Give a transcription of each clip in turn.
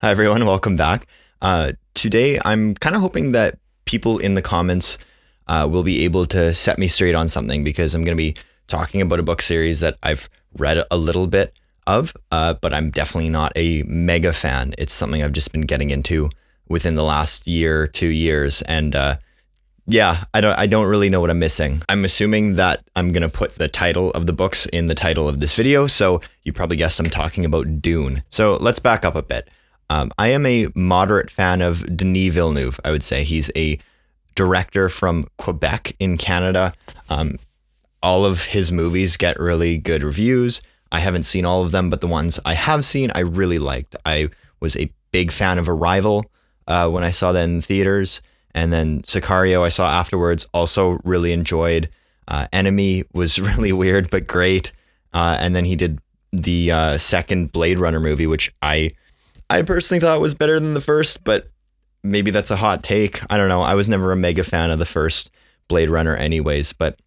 Hi, everyone. Welcome back. Today, I'm kind of hoping that people in the comments will be able to set me straight on something because I'm going to be talking about a book series that I've read a little bit of, but I'm definitely not a mega fan. It's something I've just been getting into within the last year, 2 years, and yeah, I don't really know what I'm missing. I'm assuming that I'm going to put the title of the books in the title of this video, so you probably guessed I'm talking about Dune. So let's back up a bit. I am a moderate fan of Denis Villeneuve, I would say. He's a director from Quebec in Canada. All of his movies get really good reviews. I haven't seen all of them, but the ones I have seen, I really liked. I was a big fan of Arrival when I saw that in theaters. And then Sicario, I saw afterwards, also really enjoyed. Enemy was really weird, but great. And then he did the second Blade Runner movie, which I personally thought was better than the first, but maybe that's a hot take. I don't know. I was never a mega fan of the first Blade Runner anyways. But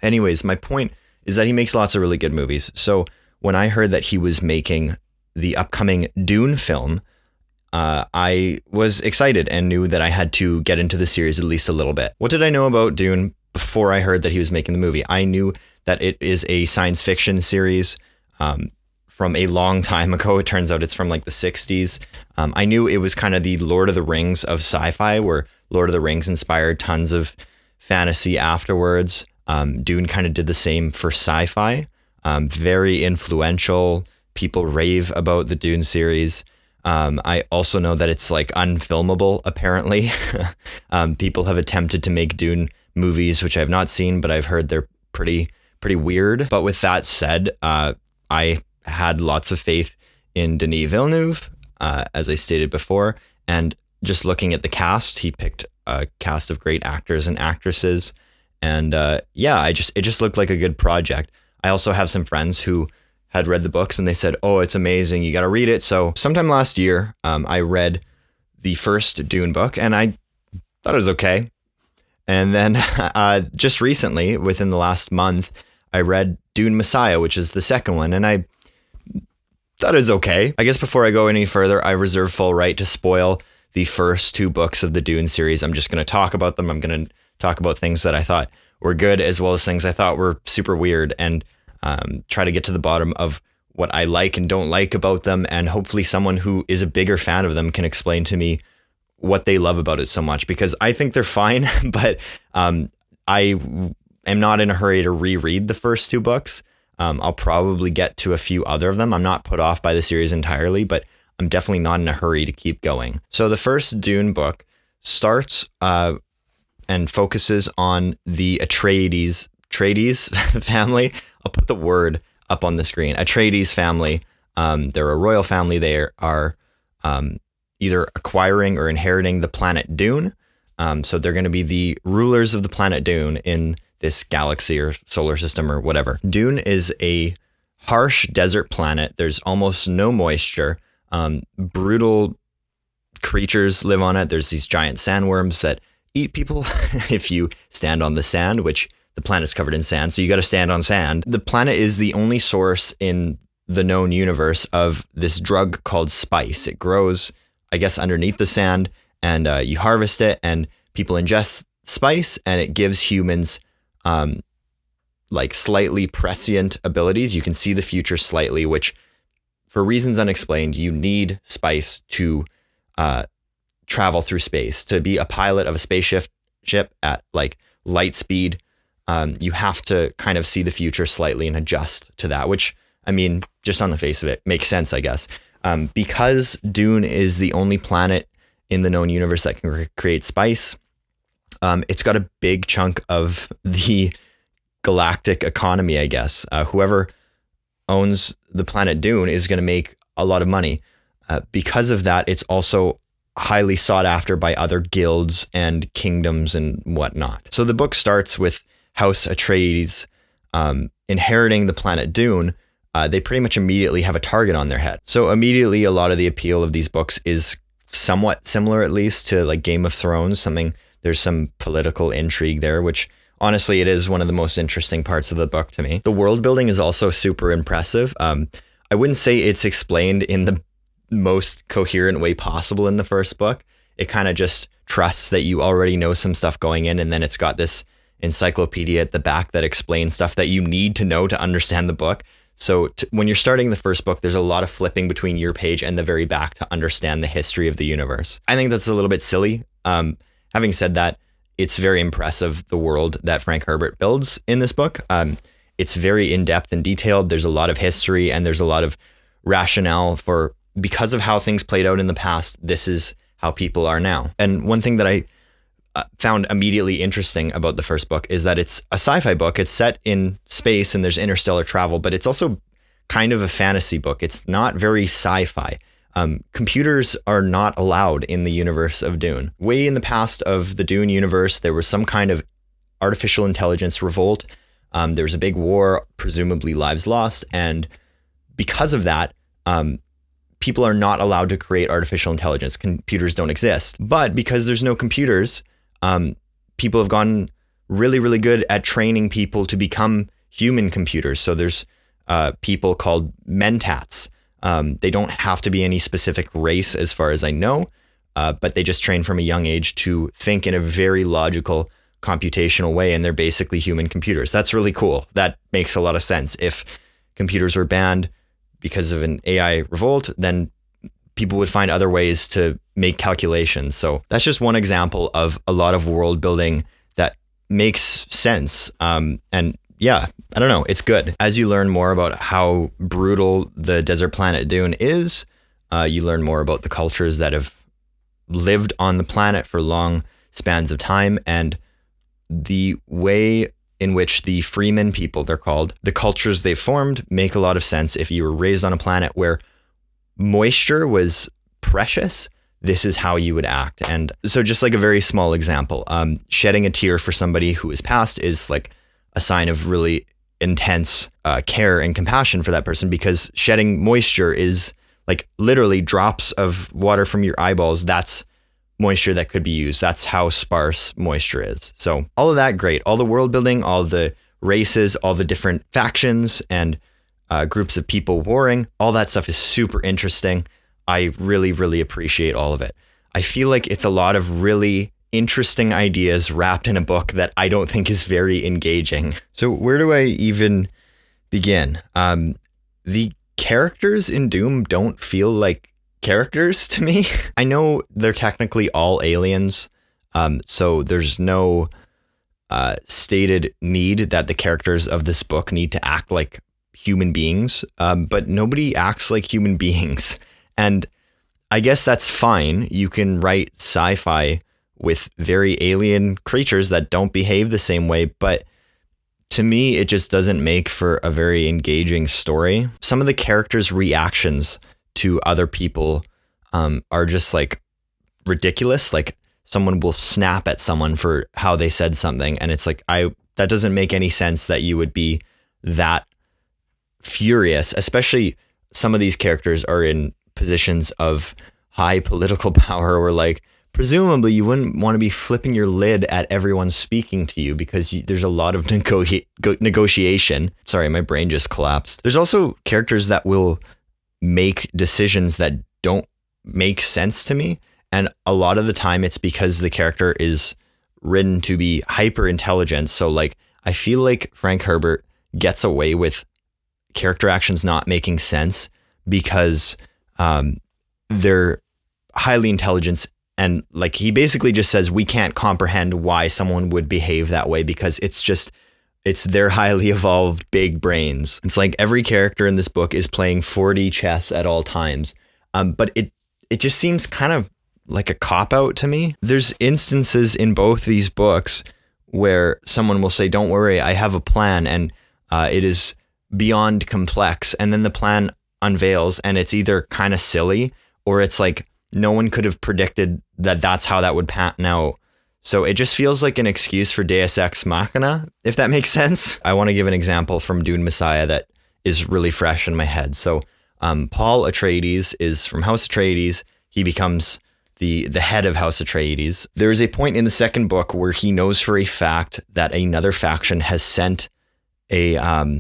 anyways, my point is that he makes lots of really good movies. So when I heard that he was making the upcoming Dune film, I was excited and knew that I had to get into the series at least a little bit. What did I know about Dune before I heard that he was making the movie? I knew that it is a science fiction series from a long time ago. It turns out it's from like the 60s. I knew it was kind of the Lord of the Rings of sci-fi, where Lord of the Rings inspired tons of fantasy afterwards. Dune kind of did the same for sci-fi. Very influential. People rave about the Dune series. I also know that it's like unfilmable, apparently. People have attempted to make Dune movies, which I have not seen, but I've heard they're pretty weird. But with that said, I had lots of faith in Denis Villeneuve, as I stated before, and just looking at the cast, he picked a cast of great actors and actresses, and yeah, it just looked like a good project. I also have some friends who had read the books and they said, "Oh, it's amazing, you got to read it." So sometime last year, I read the first Dune book, and I thought it was okay. And then just recently, within the last month, I read Dune Messiah, which is the second one, and I thought it was okay. I guess before I go any further, I reserve full right to spoil the first two books of the Dune series. I'm just going to talk about them. I'm going to talk about things that I thought were good, as well as things I thought were super weird, and try to get to the bottom of what I like and don't like about them. And hopefully someone who is a bigger fan of them can explain to me what they love about it so much, because I think they're fine, but I am not in a hurry to reread the first two books. I'll probably get to a few other of them. I'm not put off by the series entirely, but I'm definitely not in a hurry to keep going. So the first Dune book starts and focuses on the Atreides family. I'll put the word up on the screen. Atreides family. They're a royal family. They are either acquiring or inheriting the planet Dune. So they're going to be the rulers of the planet Dune in this galaxy or solar system or whatever. Dune is a harsh desert planet. There's almost no moisture. Brutal creatures live on it. There's these giant sandworms that eat people if you stand on the sand, which the planet's covered in sand, so you got to stand on sand. The planet is the only source in the known universe of this drug called spice. It grows, I guess, underneath the sand, and you harvest it, and people ingest spice, and it gives humans like slightly prescient abilities. You can see the future slightly, which for reasons unexplained, you need spice to travel through space. To be a pilot of a spaceship at like light speed, you have to kind of see the future slightly and adjust to that, which, I mean, just on the face of it, makes sense, I guess. Because Dune is the only planet in the known universe that can create spice, it's got a big chunk of the galactic economy, I guess. Whoever owns the planet Dune is going to make a lot of money. Because of that, it's also highly sought after by other guilds and kingdoms and whatnot. So the book starts with House Atreides inheriting the planet Dune. They pretty much immediately have a target on their head. So immediately, a lot of the appeal of these books is somewhat similar, at least, to like Game of Thrones. There's some political intrigue there, which honestly, it is one of the most interesting parts of the book to me. The world building is also super impressive. I wouldn't say it's explained in the most coherent way possible in the first book. It kind of just trusts that you already know some stuff going in, and then it's got this encyclopedia at the back that explains stuff that you need to know to understand the book. So when you're starting the first book, there's a lot of flipping between your page and the very back to understand the history of the universe. I think that's a little bit silly. Having said that, it's very impressive, the world that Frank Herbert builds in this book. It's very in-depth and detailed. There's a lot of history and there's a lot of rationale for, because of how things played out in the past, this is how people are now. And one thing that I found immediately interesting about the first book is that it's a sci-fi book. It's set in space and there's interstellar travel, but it's also kind of a fantasy book. It's not very sci-fi. Computers are not allowed in the universe of Dune. Way in the past of the Dune universe, there was some kind of artificial intelligence revolt. There was a big war, presumably lives lost. And because of that, people are not allowed to create artificial intelligence. Computers don't exist. But because there's no computers, people have gotten really, really good at training people to become human computers. So there's people called mentats. They don't have to be any specific race as far as I know, but they just train from a young age to think in a very logical, computational way, and they're basically human computers. That's really cool. That makes a lot of sense. If computers were banned because of an AI revolt, then people would find other ways to make calculations. So that's just one example of a lot of world building that makes sense. And yeah, I don't know, it's good. As you learn more about how brutal the desert planet Dune is, you learn more about the cultures that have lived on the planet for long spans of time, and the way in which the Freeman people, they're called, the cultures they formed make a lot of sense. If you were raised on a planet where moisture was precious, this is how you would act. And so just like a very small example, shedding a tear for somebody who is passed is like a sign of really intense care and compassion for that person, because shedding moisture is like literally drops of water from your eyeballs. That's moisture that could be used. That's how sparse moisture is. So all of that, great. All the world building, all the races, all the different factions and groups of people warring, all that stuff is super interesting. I really, really appreciate all of it. I feel like it's a lot of really interesting ideas wrapped in a book that I don't think is very engaging. So where do I even begin? The characters in Doom don't feel like characters to me. I know they're technically all aliens, so there's no stated need that the characters of this book need to act like human beings, but nobody acts like human beings. And I guess that's fine. You can write sci-fi with very alien creatures that don't behave the same way, but to me, it just doesn't make for a very engaging story. Some of the characters' reactions to other people are just like ridiculous. Like someone will snap at someone for how they said something, and it's like, that doesn't make any sense that you would be that furious. Especially some of these characters are in positions of high political power, where like presumably you wouldn't want to be flipping your lid at everyone speaking to you, because there's a lot of negotiation. Sorry, my brain just collapsed. There's also characters that will make decisions that don't make sense to me. And a lot of the time it's because the character is written to be hyper intelligent. So like, I feel like Frank Herbert gets away with character actions not making sense because they're highly intelligent. And like, he basically just says, we can't comprehend why someone would behave that way, because it's their highly evolved big brains. It's like every character in this book is playing 4D chess at all times. But it just seems kind of like a cop-out to me. There's instances in both these books where someone will say, don't worry, I have a plan, and it is beyond complex. And then the plan unveils and it's either kind of silly, or it's like no one could have predicted that that's how that would pan out. So it just feels like an excuse for Deus Ex Machina, if that makes sense. I want to give an example from Dune Messiah that is really fresh in my head. So Paul Atreides is from House Atreides. He becomes the head of House Atreides. There is a point in the second book where he knows for a fact that another faction has sent a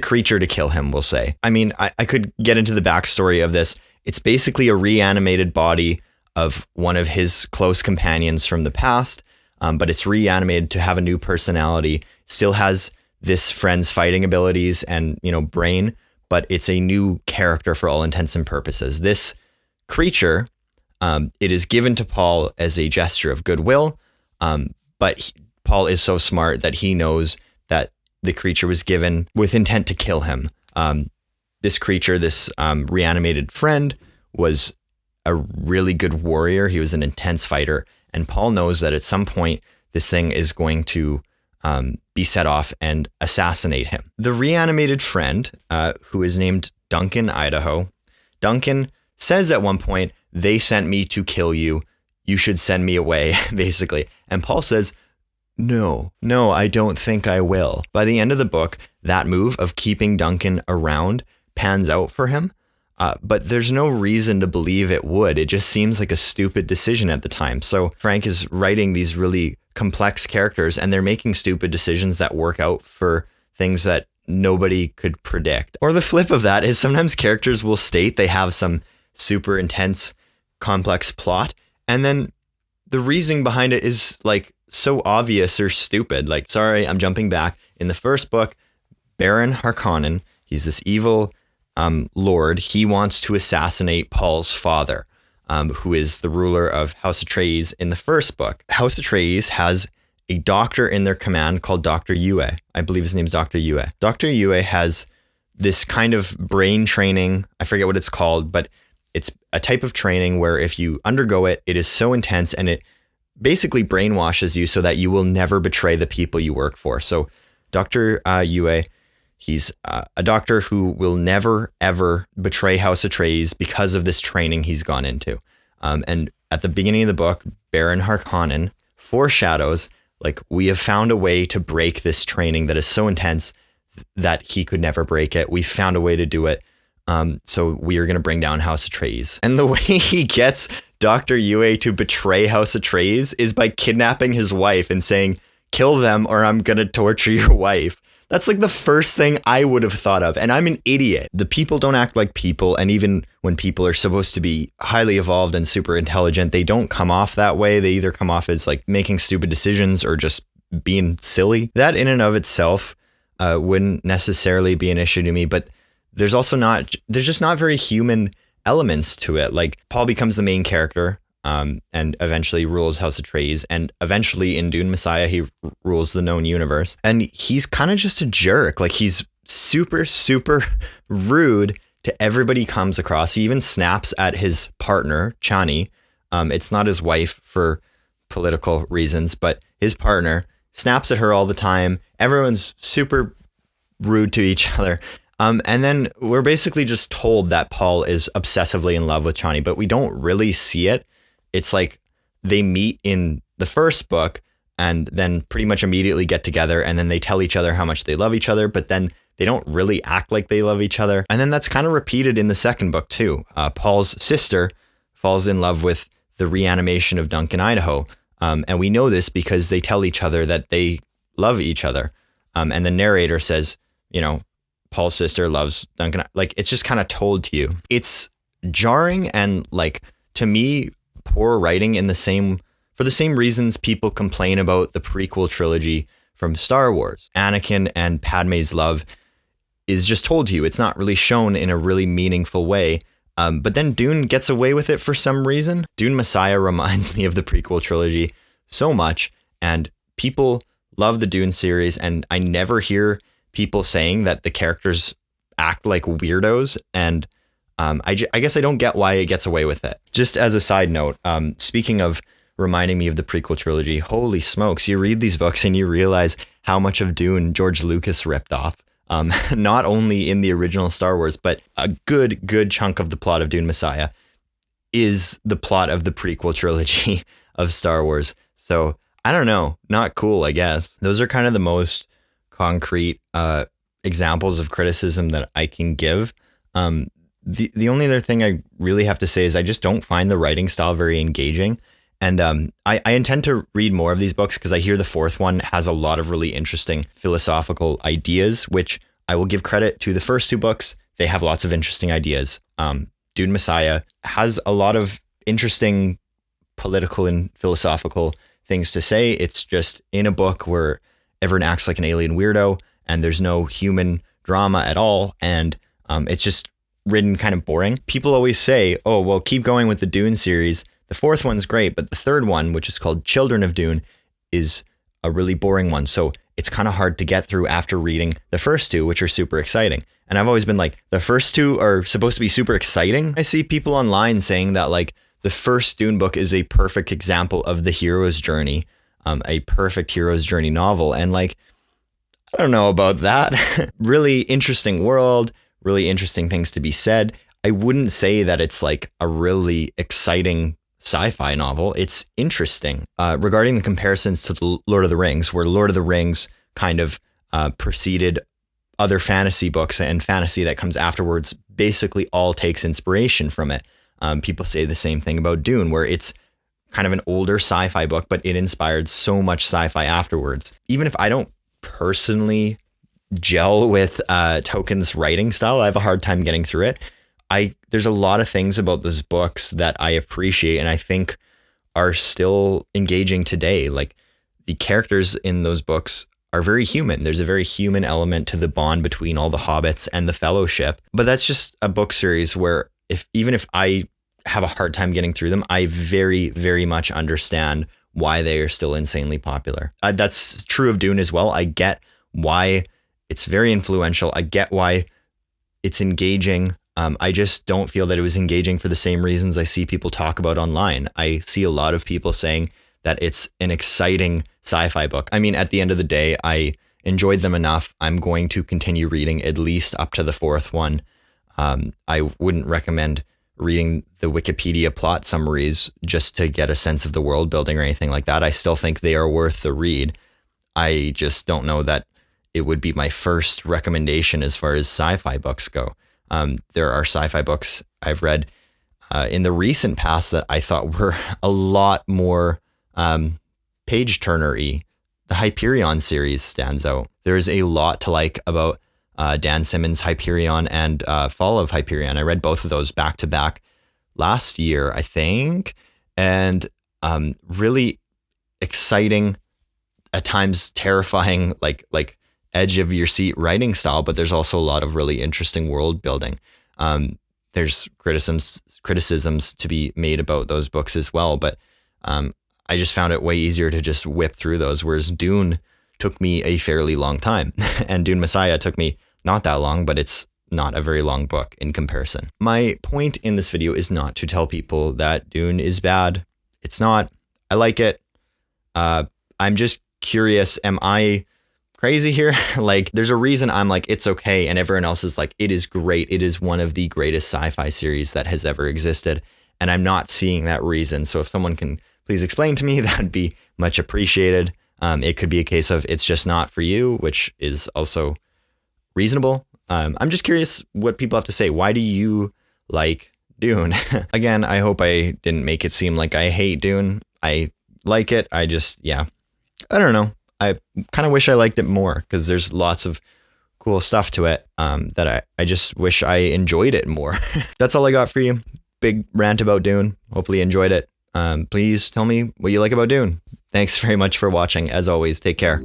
creature to kill him, we'll say. I mean, I could get into the backstory of this. It's basically a reanimated body of one of his close companions from the past, but it's reanimated to have a new personality. Still has this friend's fighting abilities and, brain, but it's a new character for all intents and purposes. This creature, it is given to Paul as a gesture of goodwill, but Paul is so smart that he knows that the creature was given with intent to kill him. This creature, this reanimated friend, was a really good warrior. He was an intense fighter, and Paul knows that at some point this thing is going to be set off and assassinate him. The reanimated friend, who is named Duncan Idaho, Duncan says at one point, "They sent me to kill you. You should send me away," basically. And Paul says, No, I don't think I will. By the end of the book, that move of keeping Duncan around pans out for him, but there's no reason to believe it would. It just seems like a stupid decision at the time. So Frank is writing these really complex characters, and they're making stupid decisions that work out for things that nobody could predict. Or the flip of that is sometimes characters will state they have some super intense, complex plot, and then the reasoning behind it is like so obvious or stupid. Like, sorry, I'm jumping back. In the first book, Baron Harkonnen, he's this evil lord. He wants to assassinate Paul's father, who is the ruler of House Atreides in the first book. House Atreides has a doctor in their command called Dr. Yue. I believe his name's Dr. Yue. Dr. Yue has this kind of brain training. I forget what it's called, but it's a type of training where if you undergo it, it is so intense and it basically brainwashes you so that you will never betray the people you work for. So Dr. Yue, he's a doctor who will never, ever betray House Atreides because of this training he's gone into. And at the beginning of the book, Baron Harkonnen foreshadows, like, we have found a way to break this training that is so intense that he could never break it. We found a way to do it. So we are going to bring down House Atreides. And the way he gets Dr. Yue to betray House Atreides is by kidnapping his wife and saying, "Kill them or I'm going to torture your wife." That's like the first thing I would have thought of. And I'm an idiot. The people don't act like people. And even when people are supposed to be highly evolved and super intelligent, they don't come off that way. They either come off as like making stupid decisions or just being silly. That in and of itself wouldn't necessarily be an issue to me. But there's just not very human elements to it. Like, Paul becomes the main character and eventually rules House Atreides, and eventually in Dune Messiah he rules the known universe, and he's kind of just a jerk. Like, he's super rude to everybody he comes across. He even snaps at his partner Chani. It's not his wife for political reasons, but his partner snaps at her all the time. Everyone's super rude to each other. And then we're basically just told that Paul is obsessively in love with Chani, but we don't really see it. It's like they meet in the first book and then pretty much immediately get together, and then they tell each other how much they love each other, but then they don't really act like they love each other. And then that's kind of repeated in the second book too. Paul's sister falls in love with the reanimation of Duncan Idaho. And we know this because they tell each other that they love each other. And the narrator says, Paul's sister loves Duncan. Like, it's just kind of told to you. It's jarring and, like, to me, poor writing for the same reasons people complain about the prequel trilogy from Star Wars. Anakin and Padme's love is just told to you. It's not really shown in a really meaningful way. But then Dune gets away with it for some reason. Dune Messiah reminds me of the prequel trilogy so much, and people love the Dune series, and I never hear people saying that the characters act like weirdos, and I guess I don't get why it gets away with it. Just as a side note, speaking of reminding me of the prequel trilogy, holy smokes, you read these books and you realize how much of Dune George Lucas ripped off. Not only in the original Star Wars, but a good chunk of the plot of Dune Messiah is the plot of the prequel trilogy of Star Wars. So I don't know, not cool, I guess. Those are kind of the most concrete examples of criticism that I can give. The only other thing I really have to say is I just don't find the writing style very engaging. And I intend to read more of these books because I hear the fourth one has a lot of really interesting philosophical ideas, which I will give credit to the first two books. They have lots of interesting ideas. Dune Messiah has a lot of interesting political and philosophical things to say. It's just in a book where everyone acts like an alien weirdo and there's no human drama at all. And it's just written kind of boring. People always say, oh, well, keep going with the Dune series. The fourth one's great, but the third one, which is called Children of Dune, is a really boring one. So it's kind of hard to get through after reading the first two, which are super exciting. And I've always been like, the first two are supposed to be super exciting. I see people online saying that like the first Dune book is a perfect example of the hero's journey, a perfect hero's journey novel. And like, I don't know about that. Really interesting world, really interesting things to be said. I wouldn't say that it's like a really exciting sci-fi novel. It's interesting. Regarding the comparisons to the Lord of the Rings, where Lord of the Rings kind of preceded other fantasy books, and fantasy that comes afterwards basically all takes inspiration from it. People say the same thing about Dune, where it's kind of an older sci-fi book, but it inspired so much sci-fi afterwards. Even if I don't personally gel with Tolkien's writing style, I have a hard time getting through it. There's a lot of things about those books that I appreciate and I think are still engaging today. Like the characters in those books are very human. There's a very human element to the bond between all the hobbits and the Fellowship. But that's just a book series where even if I have a hard time getting through them, I very, very much understand why they are still insanely popular. That's true of Dune as well. I get why it's very influential. I get why it's engaging. I just don't feel that it was engaging for the same reasons I see people talk about online. I see a lot of people saying that it's an exciting sci-fi book. I mean, at the end of the day, I enjoyed them enough. I'm going to continue reading at least up to the fourth one. I wouldn't recommend reading the Wikipedia plot summaries just to get a sense of the world building or anything like that. I still think they are worth the read. I just don't know that it would be my first recommendation as far as sci-fi books go. There are sci-fi books I've read in the recent past that I thought were a lot more page turner-y. The Hyperion series stands out. There's a lot to like about Dan Simmons' Hyperion and Fall of Hyperion. I read both of those back to back last year, I think, and really exciting, at times terrifying, like edge of your seat writing style, but there's also a lot of really interesting world building. There's criticisms to be made about those books as well, but I just found it way easier to just whip through those, whereas Dune took me a fairly long time and Dune Messiah took me not that long, but it's not a very long book in comparison. My point in this video is not to tell people that Dune is bad. It's not. I like it. I'm just curious, am I crazy here? Like, there's a reason I'm like, it's okay, and everyone else is like, it is great. It is one of the greatest sci-fi series that has ever existed, and I'm not seeing that reason. So if someone can please explain to me, that'd be much appreciated. It could be a case of it's just not for you, which is also reasonable. I'm just curious what people have to say. Why do you like Dune? Again, I hope I didn't make it seem like I hate Dune. I like it. I don't know. I kind of wish I liked it more because there's lots of cool stuff to it that I just wish I enjoyed it more. That's all I got for you. Big rant about Dune. Hopefully you enjoyed it. Please tell me what you like about Dune. Thanks very much for watching. As always, take care.